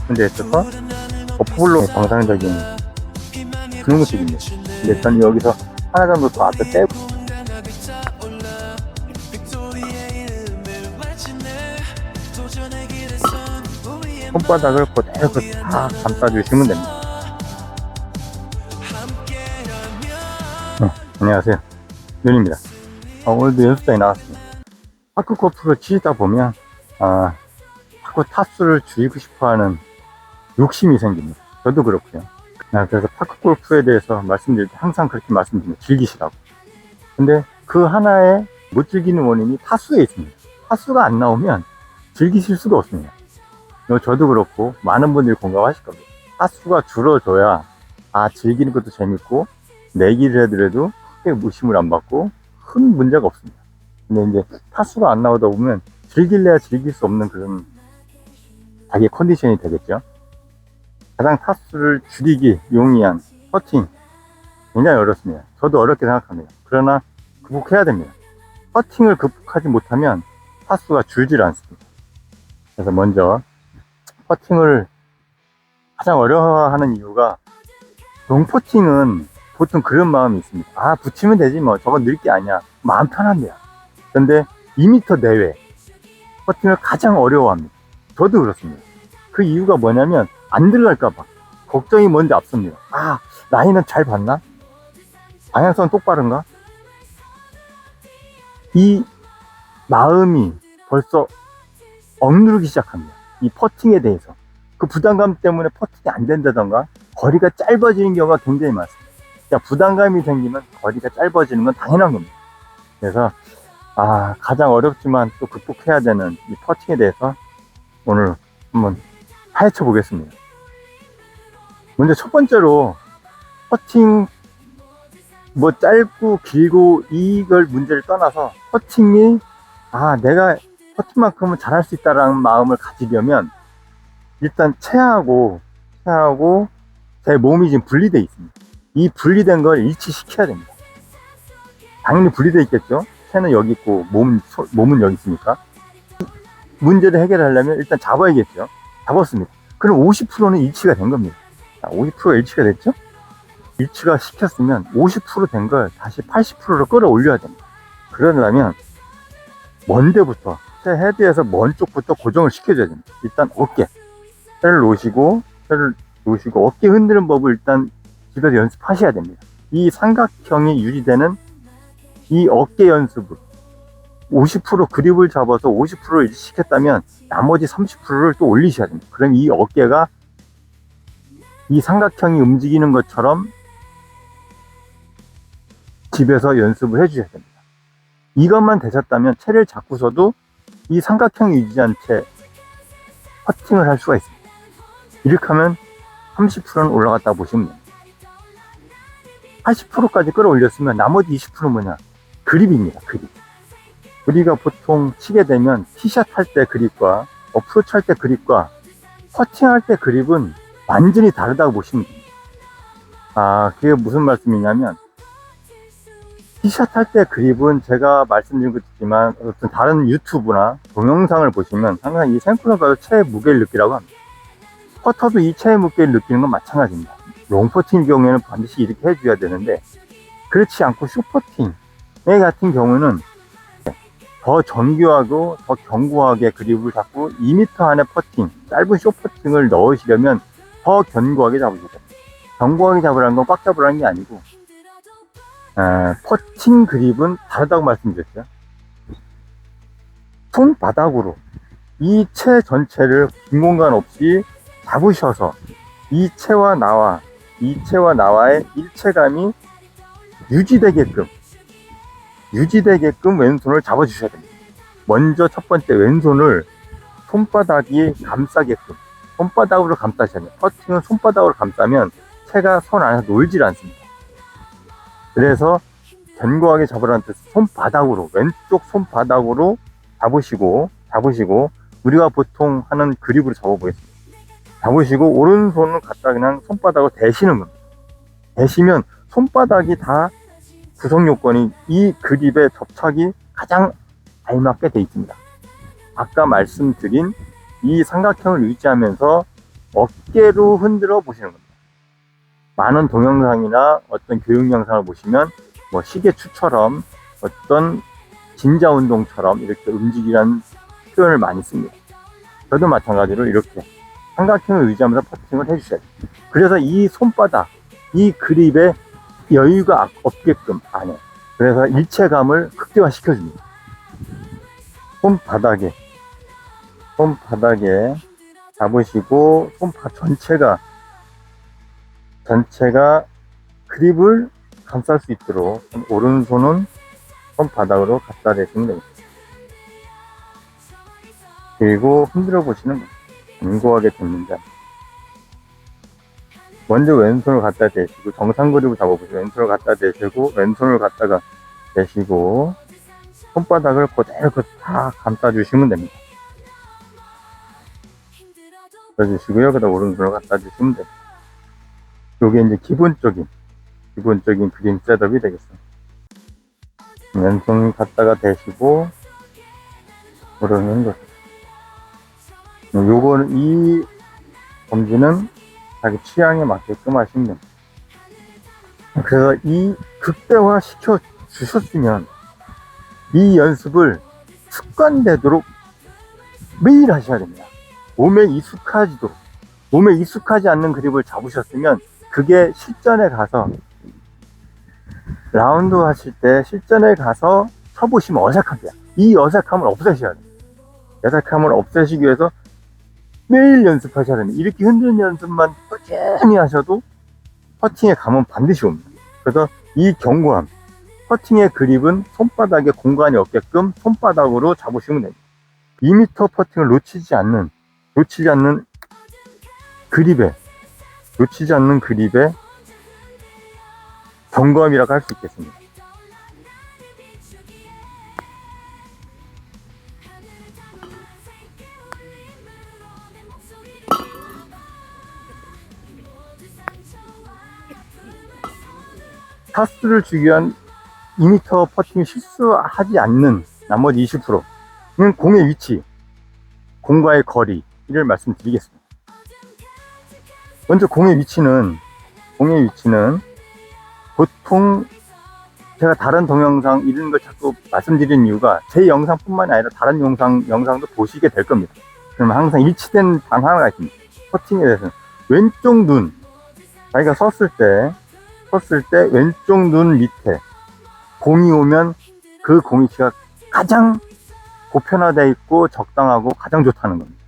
싶은 데 있어서 어플로 정상적인 그런 모습입니다. 근데 저는 여기서 하나 정도 더 앞에 빼고 손바닥을 그대로 다 감싸주시면 됩니다. 안녕하세요, 윤입니다. 오늘도 연습장에 나왔습니다. 파크 골프를 치다 보면 자꾸 타수를 줄이고 싶어하는 욕심이 생깁니다. 저도 그렇고요. 그래서 파크 골프에 대해서 말씀드릴 때 항상 그렇게 말씀드립니다. 즐기시라고. 근데 그 하나에 못 즐기는 원인이 타수에 있습니다. 타수가 안 나오면 즐기실 수가 없습니다. 저도 그렇고 많은 분들이 공감하실 겁니다. 타수가 줄어줘야 즐기는 것도 재밌고 내기를 해더라도 크게 무심을 안 받고 큰 문제가 없습니다. 근데 이제 타수가 안 나오다 보면 즐길래야 즐길 수 없는 그런 자기의 컨디션이 되겠죠. 가장 타수를 줄이기 용이한 퍼팅 굉장히 어렵습니다. 저도 어렵게 생각합니다. 그러나 극복해야 됩니다. 퍼팅을 극복하지 못하면 타수가 줄질 않습니다. 그래서 먼저 퍼팅을 가장 어려워하는 이유가 롱퍼팅은 보통 그런 마음이 있습니다. 붙이면 되지 뭐 저건 늘 게 아니야. 마음 편합니다. 그런데 2m 내외 퍼팅을 가장 어려워합니다. 저도 그렇습니다. 그 이유가 뭐냐면 안 들어갈까봐 걱정이 먼저 앞섭니다. 라인은 잘 봤나? 방향성은 똑바른가? 이 마음이 벌써 억누르기 시작합니다. 이 퍼팅에 대해서 그 부담감 때문에 퍼팅이 안 된다던가 거리가 짧아지는 경우가 굉장히 많습니다. 부담감이 생기면 거리가 짧아지는 건 당연한 겁니다. 그래서 가장 어렵지만 또 극복해야 되는 이 퍼팅에 대해서 오늘 한번 파헤쳐 보겠습니다. 먼저 첫 번째로 퍼팅 뭐 짧고 길고 이걸 문제를 떠나서 퍼팅이 내가 퍼팅만큼은 잘할 수 있다라는 마음을 가지려면 일단 체하고 제 몸이 지금 분리되어 있습니다. 이 분리된 걸 일치시켜야 됩니다. 당연히 분리되어 있겠죠. 체는 여기 있고 몸은 여기 있으니까. 문제를 해결하려면 일단 잡아야겠죠. 잡았습니다. 그럼 50%는 일치가 된 겁니다. 50%가 일치가 됐죠? 일치가 시켰으면 50% 된 걸 다시 80%로 끌어올려야 됩니다. 그러려면 먼 데부터, 체 헤드에서 먼 쪽부터 고정을 시켜줘야 됩니다. 일단 어깨. 체를 놓으시고 어깨 흔드는 법을 일단 집에서 연습하셔야 됩니다. 이 삼각형이 유지되는 이 어깨 연습을 50% 그립을 잡아서 50%를 일치시켰다면 나머지 30%를 또 올리셔야 됩니다. 그럼 이 어깨가 이 삼각형이 움직이는 것처럼 집에서 연습을 해주셔야 됩니다. 이것만 되셨다면 채를 잡고서도 이 삼각형이 유지한 채 퍼팅을 할 수가 있습니다. 이렇게 하면 30%는 올라갔다고 보시면 됩니다. 80%까지 끌어올렸으면 나머지 20%는 뭐냐? 그립입니다. 그립. 우리가 보통 치게 되면 티샷 할 때 그립과 어프로치 할 때 그립과 퍼팅 할 때 그립은 완전히 다르다고 보시면 됩니다. 그게 무슨 말씀이냐면 티샷 할 때 그립은 제가 말씀드린 것이지만 어떤 다른 유튜브나 동영상을 보시면 항상 이 생크로가도 체의 무게를 느끼라고 합니다. 퍼터도 이 체의 무게를 느끼는 건 마찬가지입니다. 롱퍼팅의 경우에는 반드시 이렇게 해줘야 되는데 그렇지 않고 숏퍼팅 같은 경우는 더 정교하고 더 견고하게 그립을 잡고 2m 안에 퍼팅, 짧은 숏퍼팅을 넣으시려면 더 견고하게 잡으셔야 됩니다. 견고하게 잡으라는 건 꽉 잡으라는 게 아니고 퍼팅 그립은 다르다고 말씀드렸어요. 손바닥으로 이 채 전체를 빈 공간 없이 잡으셔서 이 채와 나와의 일체감이 유지되게끔 왼손을 잡아주셔야 됩니다. 먼저 첫 번째 왼손을 손바닥이 감싸게끔 손바닥으로 감싸셔야 됩니다. 퍼팅은 손바닥으로 감싸면 채가 손 안에서 놀질 않습니다. 그래서 견고하게 잡으라는 뜻은 손바닥으로, 왼쪽 손바닥으로 잡으시고 우리가 보통 하는 그립으로 잡아보겠습니다. 잡으시고 오른손을 갖다 그냥 손바닥으로 대시는 겁니다. 대시면 손바닥이 다 구성 요건이 이 그립에 접착이 가장 알맞게 되어 있습니다. 아까 말씀드린 이 삼각형을 유지하면서 어깨로 흔들어 보시는 겁니다. 많은 동영상이나 어떤 교육 영상을 보시면 뭐 시계추처럼 어떤 진자 운동처럼 이렇게 움직이라는 표현을 많이 씁니다. 저도 마찬가지로 이렇게 삼각형을 유지하면서 퍼팅을 해주셔야 돼요. 그래서 이 손바닥, 이 그립에 여유가 없게끔 안에, 그래서 일체감을 극대화 시켜줍니다. 손바닥에 잡으시고 손바닥 전체가 그립을 감쌀 수 있도록 오른손은 손바닥으로 갖다 대시면 됩니다. 그리고 흔들어 보시는 거예요. 견고하게 됐는지. 먼저 왼손을 갖다 대시고 정상 그립을 잡아보시고 왼손을 갖다 대시고 왼손을 갖다가 대시고 손바닥을 그대로 다 감싸주시면 됩니다. 그려주시고요. 그다음 오른손을 갖다 주시면 됩니다. 요게 이제 기본적인 그림 셋업이 되겠습니다. 왼손 갖다가 대시고 그러는 거죠. 요거는 이 범지는 자기 취향에 맞게끔 하시면 됩니다. 그래서 이 극대화 시켜 주셨으면 이 연습을 습관되도록 매일 하셔야 됩니다. 몸에 익숙하지 않는 그립을 잡으셨으면 그게 실전에 가서 라운드 하실 때 실전에 가서 쳐보시면 어색합니다. 이 어색함을 없애셔야 돼요. 어색함을 없애시기 위해서 매일 연습하셔야 됩니다. 이렇게 흔드는 연습만 꾸준히 하셔도 퍼팅의 감은 반드시 옵니다. 그래서 이 견고함, 퍼팅의 그립은 손바닥에 공간이 없게끔 손바닥으로 잡으시면 됩니다. 2m 퍼팅을 놓치지 않는 그립에 견고함이라고 할 수 있겠습니다. 타수를 주기 위한 2m 퍼팅을 실수하지 않는 나머지 20%는 공의 위치, 공과의 거리를 말씀드리겠습니다. 먼저 공의 위치는 보통 제가 다른 동영상 이런 걸 자꾸 말씀드리는 이유가 제 영상뿐만이 아니라 다른 영상도 보시게 될 겁니다. 그러면 항상 일치된 방 하나가 있습니다. 퍼팅에 대해서는 왼쪽 눈, 자기가 섰을 때 왼쪽 눈 밑에 공이 오면 그 공이 위치가 가장 보편화되어 있고 적당하고 가장 좋다는 겁니다.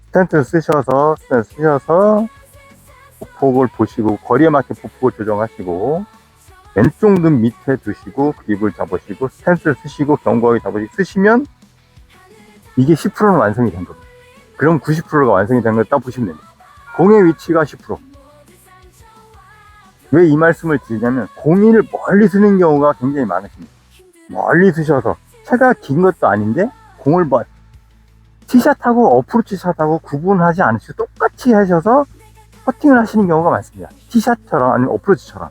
스탠스를 쓰셔서 보폭을 보시고 거리에 맞게 보폭을 조정하시고 왼쪽 눈 밑에 두시고 그립을 잡으시고 스탠스를 쓰시고 견고하게 쓰시면 이게 10%는 완성이 된 겁니다. 그럼 90%가 완성이 된 걸 딱 보시면 됩니다. 공의 위치가 10%. 왜 이 말씀을 드리냐면 공을 멀리 쓰는 경우가 굉장히 많으십니다. 멀리 쓰셔서 채가 긴 것도 아닌데 공을 티샷하고 어프로치 샷하고 구분하지 않으시고 똑같이 하셔서 퍼팅을 하시는 경우가 많습니다. 티샷처럼 아니면 어프로치처럼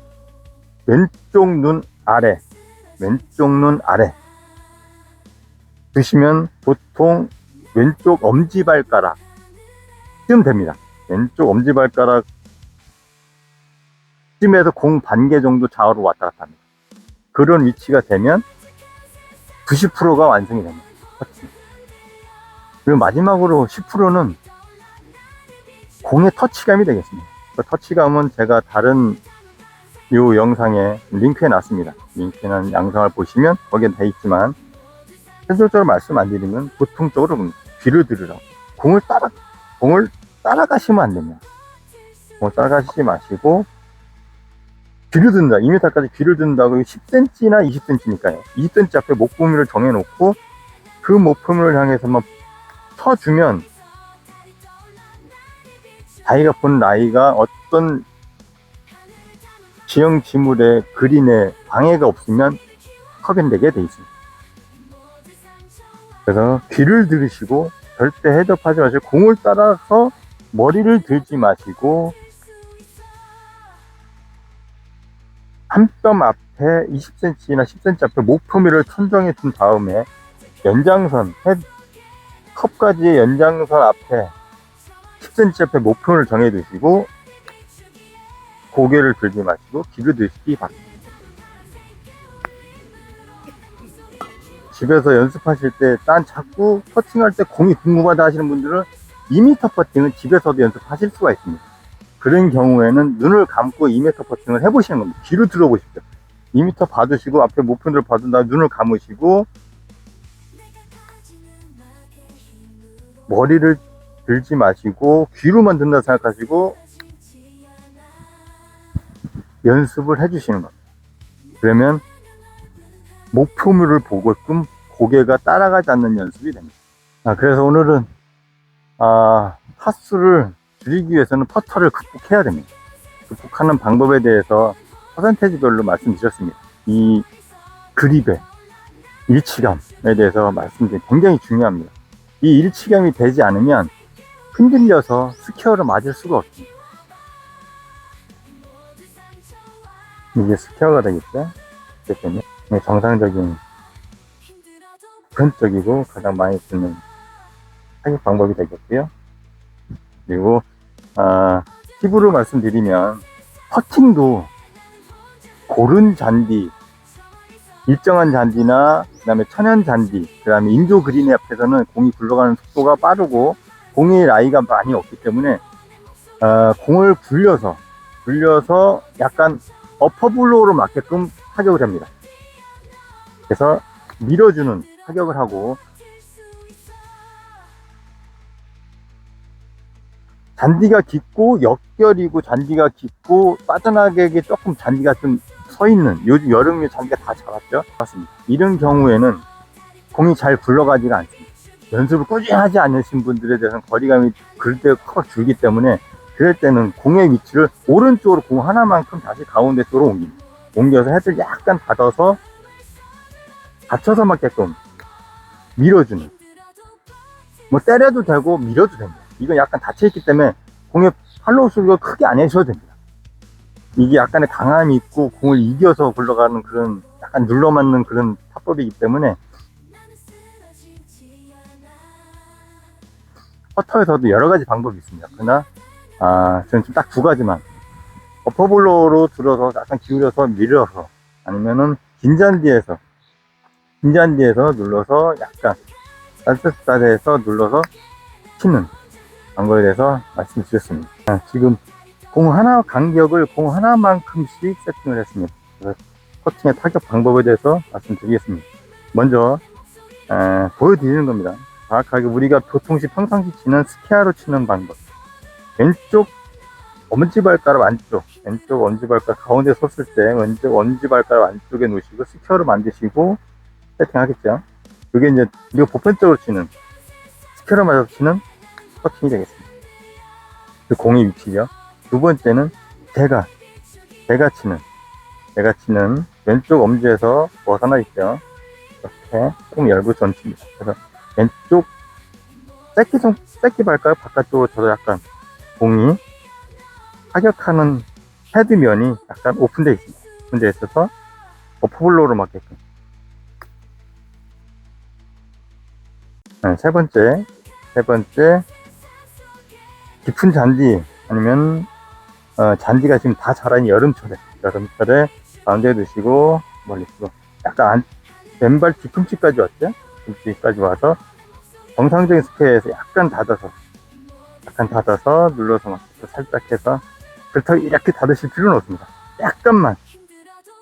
왼쪽 눈 아래 두시면 보통 왼쪽 엄지발가락 쯤 됩니다. 왼쪽 엄지발가락 쯤에서 공 반개 정도 좌우로 왔다 갔다 합니다. 그런 위치가 되면 90%가 완성이 됩니다. 퍼팅. 그리고 마지막으로 10%는 공의 터치감이 되겠습니다. 그 터치감은 제가 다른 요 영상에 링크해 놨습니다. 링크에는 영상을 보시면 거기에 돼 있지만 현실적으로 말씀 안 드리면 보통적으로 귀를 들으라고 공을 따라가시면 안 됩니다. 공을 따라가시지 마시고 귀를 든다. 2m까지 귀를 든다고 10cm나 20cm니까요. 20cm 앞에 목표물을 정해놓고 그 목표물을 향해서만 쳐주면 자기가 본 라이가 어떤 지형지물의 그린에 방해가 없으면 커벤되게 돼 있습니다. 그래서 귀를 들으시고 절대 헤드업하지 마시고 공을 따라서 머리를 들지 마시고 한 뼘 앞에 20cm나 10cm 앞에 목표물을 천정해 둔 다음에 연장선 컵까지의 연장선 앞에 10cm 앞에 목표를 정해 두시고 고개를 들지 마시고 귀를 드시기 바랍니다. 집에서 연습하실 때 난 자꾸 퍼팅할 때 공이 궁금하다 하시는 분들은 2m 퍼팅은 집에서도 연습하실 수가 있습니다. 그런 경우에는 눈을 감고 2m 퍼팅을 해보시는 겁니다. 귀로 들어보십시오. 2m 봐두시고 앞에 목표를 봐둔 다음에 눈을 감으시고 머리를 들지 마시고 귀로만 듣는다 생각하시고 연습을 해주시는 겁니다. 그러면 목표물을 보고끔 고개가 따라가지 않는 연습이 됩니다. 그래서 오늘은 타수를 줄이기 위해서는 퍼터를 극복해야 됩니다. 극복하는 방법에 대해서 퍼센테이지별로 말씀드렸습니다. 이 그립의 일치감에 대해서 말씀드린 게 굉장히 중요합니다. 이 일치감이 되지 않으면 흔들려서 스퀘어를 맞을 수가 없습니다. 이게 스퀘어가 되겠죠? 어쨌든 정상적인 보편적이고 가장 많이 쓰는 타격 방법이 되겠고요. 그리고 팁으로 말씀드리면 퍼팅도 고른 잔디, 일정한 잔디나 그 다음에 천연 잔디, 그 다음에 인조 그린 앞에서는 공이 굴러가는 속도가 빠르고 공의 라이가 많이 없기 때문에 공을 굴려서 약간 어퍼블로우로 맞게끔 타격을 합니다. 그래서 밀어주는 타격을 하고 잔디가 깊고 역결이고 잔디가 깊고 빠져나가게 조금 잔디가 좀 서 있는, 요즘 여름에 잔디가 다 작았죠? 맞습니다. 이런 경우에는 공이 잘 굴러가지가 않습니다. 연습을 꾸준히 하지 않으신 분들에 대해서는 거리감이 그럴 때 커 줄기 때문에 그럴 때는 공의 위치를 오른쪽으로 공 하나만큼 다시 가운데 쪽으로 옮깁니다. 옮겨서 헤드를 약간 받쳐서 맞게끔 밀어주는, 뭐 때려도 되고 밀어도 됩니다. 이건 약간 닫혀있기 때문에 공의 팔로우 스루가 크게 안 해셔도 됩니다. 이게 약간의 강함이 있고 공을 이겨서 굴러가는 그런 약간 눌러맞는 그런 타법이기 때문에 퍼터에서도 여러 가지 방법이 있습니다. 그러나 저는 좀 딱 두 가지만, 어퍼블로우로 들어서 약간 기울여서 밀어서, 아니면은 긴 잔디에서 눌러서 약간 쌀쌀쌀해서 눌러서 치는 방법에 대해서 말씀드렸습니다. 지금 공 하나 간격을 공 하나만큼씩 세팅을 했습니다. 그래서 퍼팅의 타격 방법에 대해서 말씀드리겠습니다. 먼저 보여드리는 겁니다. 정확하게 우리가 평상시 치는 스퀘어로 치는 방법. 왼쪽 엄지발가락 안쪽, 왼쪽 엄지발가락 가운데 섰을 때 왼쪽 엄지발가락 안쪽에 놓으시고 스퀘어로 만드시고 세팅하겠죠. 이게 이제 우리가 보편적으로 치는 스퀘어로 맞아서 치는 퍼팅이 되겠습니다. 그 공의 위치죠. 두 번째는 제가 치는 왼쪽 엄지에서 벗어나 있죠. 이렇게 조금 열고 던집니다. 그래서 왼쪽 새끼 발가락 바깥쪽으로 저도 약간 공이 타격하는 헤드면이 약간 오픈되어 있습니다. 오픈되어 있어서 어퍼블로우로 맞게끔. 세 번째 깊은 잔디, 아니면 잔디가 지금 다 자라니 여름철에 가운데에 두시고 멀리 두고 약간 왼발 뒤꿈치까지 왔죠? 뒤꿈치까지 와서 정상적인 스퀘어에서 약간 닫아서 눌러서 막 살짝 해서, 그렇다고 이렇게 닫으실 필요는 없습니다. 약간만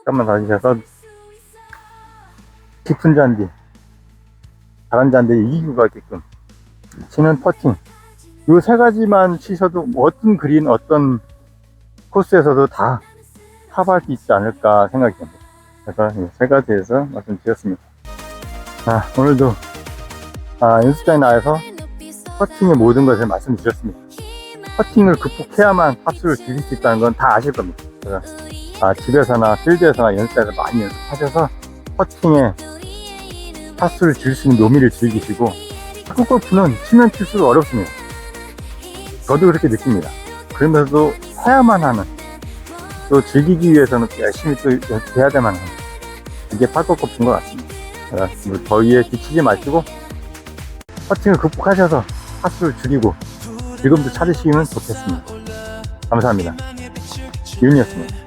닫으셔서 깊은 잔디, 작은 잔디를 이기고 가게끔 치는 퍼팅, 이 세 가지만 치셔도 어떤 그린, 어떤 코스에서도 다 커버할 수 있지 않을까 생각이 듭니다. 그래서 이 세 가지에서 말씀드렸습니다. 오늘도 연습장에 나와서 퍼팅의 모든 것을 말씀드렸습니다. 퍼팅을 극복해야만 타수를 줄일 수 있다는 건 다 아실 겁니다. 그래서 집에서나 필드에서나 연습장에서 많이 연습하셔서 퍼팅의 타수를 줄일 수 있는 묘미를 즐기시고, 탁구 골프는 치면 칠수록 어렵습니다. 저도 그렇게 느낍니다. 그러면서도 해야만 하는, 또 즐기기 위해서는 열심히 또 연습해야 되만 하는, 이게 탁구 골프인 것 같습니다. 더위에 지치지 마시고 퍼팅을 극복하셔서 타수를 줄이고 즐거움도 찾으시면 좋겠습니다. 감사합니다. 윤이었습니다.